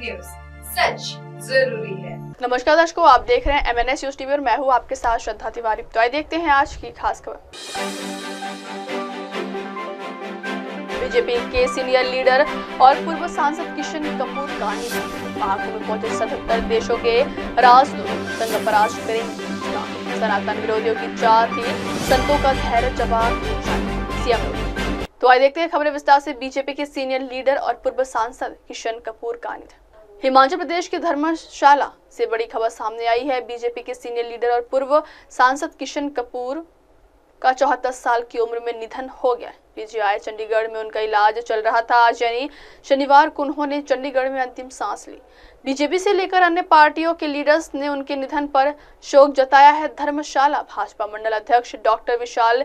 News, सच जरूरी है। नमस्कार दर्शकों, आप देख रहे हैं MNS न्यूज टीवी और मैं हूं आपके साथ श्रद्धा तिवारी। तो आइए देखते हैं आज की खास खबर। बीजेपी के सीनियर लीडर और पूर्व सांसद किशन कपूर का निधन। महाकुंभ में पहुंचे 77 देशों के राजदूत संघ परास्त करेंगे। सनातन विरोधियों की चाह थी, संतों का धैर्य जवाब सीएम। तो आइए देखते हैं खबरें विस्तार से। बीजेपी के सीनियर लीडर और पूर्व सांसद किशन कपूर का निधन। हिमाचल प्रदेश के धर्मशाला से बड़ी खबर सामने आई है। बीजेपी के सीनियर लीडर और पूर्व सांसद किशन कपूर का 74 साल की उम्र में निधन हो गया। पीजीआई चंडीगढ़ में उनका इलाज चल रहा था। आज यानी शनिवार को उन्होंने चंडीगढ़ में अंतिम सांस ली। बीजेपी से लेकर अन्य पार्टियों के लीडर्स ने उनके निधन पर शोक जताया है। धर्मशाला भाजपा मंडल अध्यक्ष डॉक्टर विशाल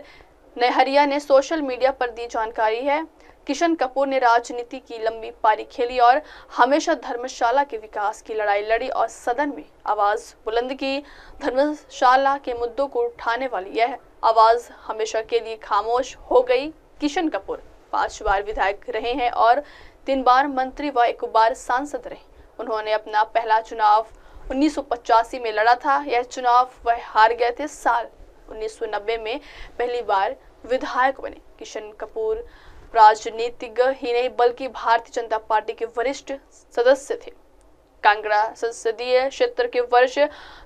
नहरिया ने सोशल मीडिया पर दी जानकारी है। किशन कपूर ने राजनीति की लंबी पारी खेली और हमेशा धर्मशाला के विकास की लड़ाई लड़ी और सदन में आवाज बुलंद की। धर्मशाला के मुद्दों को उठाने वाली यह आवाज हमेशा के लिए खामोश हो गई। किशन कपूर 5 बार विधायक रहे हैं और 3 बार मंत्री व 1 बार सांसद रहे। उन्होंने अपना पहला चुनाव 1985 में लड़ा था। यह चुनाव वह हार गए थे। साल 1990 में पहली बार विधायक बने। किशन कपूर राजनीतिज्ञ ही नहीं बल्कि भारतीय जनता पार्टी के वरिष्ठ सदस्य थे। कांगड़ा संसदीय क्षेत्र के वर्ष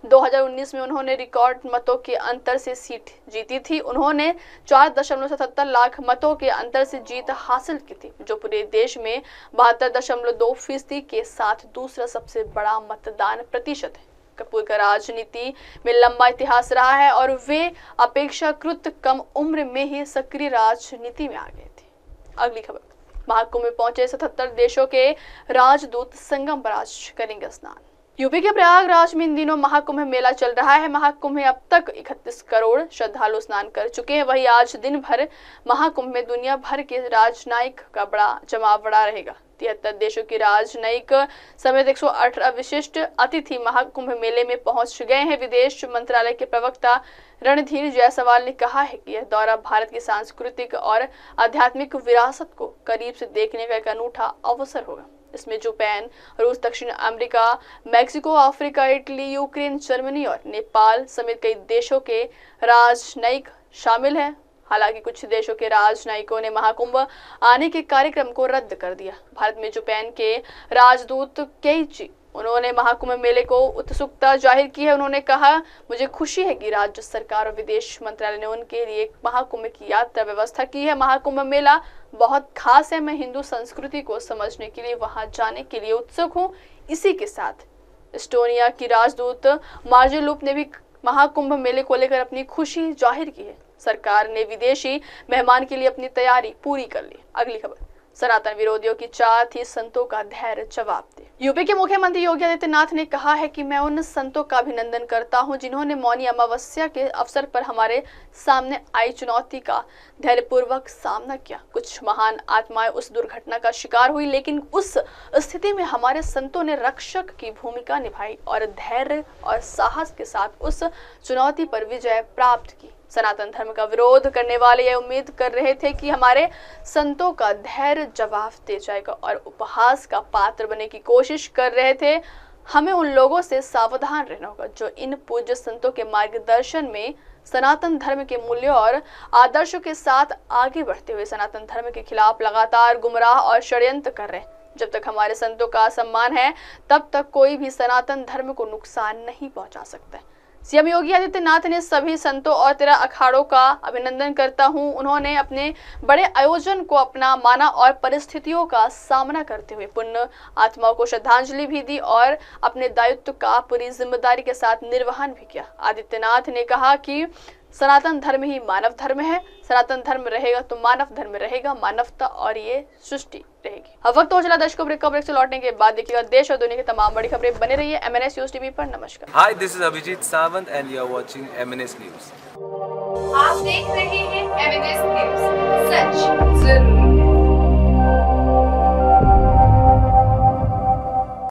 2019 में उन्होंने रिकॉर्ड मतों के अंतर से सीट जीती थी। उन्होंने 4.77 लाख मतों के अंतर से जीत हासिल की थी, जो पूरे देश में 72.2% के साथ दूसरा सबसे बड़ा मतदान प्रतिशत है। कपूर का राजनीति में लंबा इतिहास रहा है और वे अपेक्षाकृत कम उम्र में ही सक्रिय राजनीति में आ गए थे। अगली खबर, महाकुंभ में पहुंचे 77 देशों के राजदूत संगम पर आज करेंगे स्नान। यूपी के प्रयागराज में इन दिनों महाकुंभ मेला चल रहा है। महाकुंभ में अब तक 31 करोड़ श्रद्धालु स्नान कर चुके हैं। वहीं आज दिन भर महाकुंभ में दुनिया भर के राजनयिक का बड़ा जमाव बड़ा रहेगा। 73 देशों के राजनयिक समेत 118 विशिष्ट अतिथि महाकुंभ मेले में पहुंच गए हैं। विदेश मंत्रालय के प्रवक्ता रणधीर जायसवाल ने कहा है कि यह दौरा भारत की सांस्कृतिक और आध्यात्मिक विरासत को करीब से देखने का एक अनूठा अवसर होगा। इसमें जापान, रूस, दक्षिण America, Mexico, Africa, Italy, Ukraine, Germany और नेपाल समेत कई देशों के राजनयिक शामिल हैं। हालांकि कुछ देशों के राजनयिकों ने महाकुंभ आने के कार्यक्रम को रद्द कर दिया। भारत में जापान के राजदूत केइची उन्होंने महाकुंभ मेले को उत्सुकता जाहिर की है। उन्होंने कहा, मुझे खुशी है कि राज्य सरकार और विदेश मंत्रालय ने उनके लिए महाकुंभ की यात्रा व्यवस्था की है। महाकुंभ मेला बहुत खास है। मैं हिंदू संस्कृति को समझने के लिए वहां जाने के लिए उत्सुक हूँ। इसी के साथ एस्टोनिया की राजदूत मार्जेलुप ने भी महाकुंभ मेले को लेकर अपनी खुशी जाहिर की है। सरकार ने विदेशी मेहमान के लिए अपनी तैयारी पूरी कर ली। अगली खबर, सनातन विरोधियों की चाह थी, संतों का धैर्य जवाब दे। यूपी के मुख्यमंत्री योगी आदित्यनाथ ने कहा है कि मैं उन संतों का अभिनंदन करता हूं जिन्होंने मौनी अमावस्या के अवसर पर हमारे सामने आई चुनौती का धैर्यपूर्वक सामना किया। कुछ महान आत्माएं उस दुर्घटना का शिकार हुई, लेकिन उस स्थिति में हमारे संतों ने रक्षक की भूमिका निभाई और धैर्य और साहस के साथ उस चुनौती पर विजय प्राप्त की। सनातन धर्म का विरोध करने वाले यह उम्मीद कर रहे थे कि हमारे संतों का धैर्य जवाब दे जाएगा और उपहास का पात्र बनने की कोशिश कर रहे थे। हमें उन लोगों से सावधान रहना होगा जो इन पूज्य संतों के मार्गदर्शन में सनातन धर्म के मूल्यों और आदर्शों के साथ आगे बढ़ते हुए सनातन धर्म के खिलाफ लगातार गुमराह और षड्यंत्र कर रहे हैं। जब तक हमारे संतों का सम्मान है, तब तक कोई भी सनातन धर्म को नुकसान नहीं पहुंचा सकता है। सीएम योगी आदित्यनाथ ने सभी संतों और 13 अखाड़ों का अभिनंदन करता हूं। उन्होंने अपने बड़े आयोजन को अपना माना और परिस्थितियों का सामना करते हुए पुण्य आत्माओं को श्रद्धांजलि भी दी और अपने दायित्व का पूरी जिम्मेदारी के साथ निर्वहन भी किया। आदित्यनाथ ने कहा कि सनातन धर्म ही मानव धर्म है। सनातन धर्म रहेगा तो मानव धर्म रहेगा, मानवता और ये सृष्टि रहेगी। अब वक्त हो चला दर्शकों ब्रेक से लौटने के बाद देखिएगा देश और दुनिया की तमाम बड़ी खबरें। बने रहिए MNS न्यूज टीवी पर। नमस्कार। Hi, this is Abhijeet Sawant and you are watching MNS news. आप देख रहे हैं MNS न्यूज, सच जरूरी।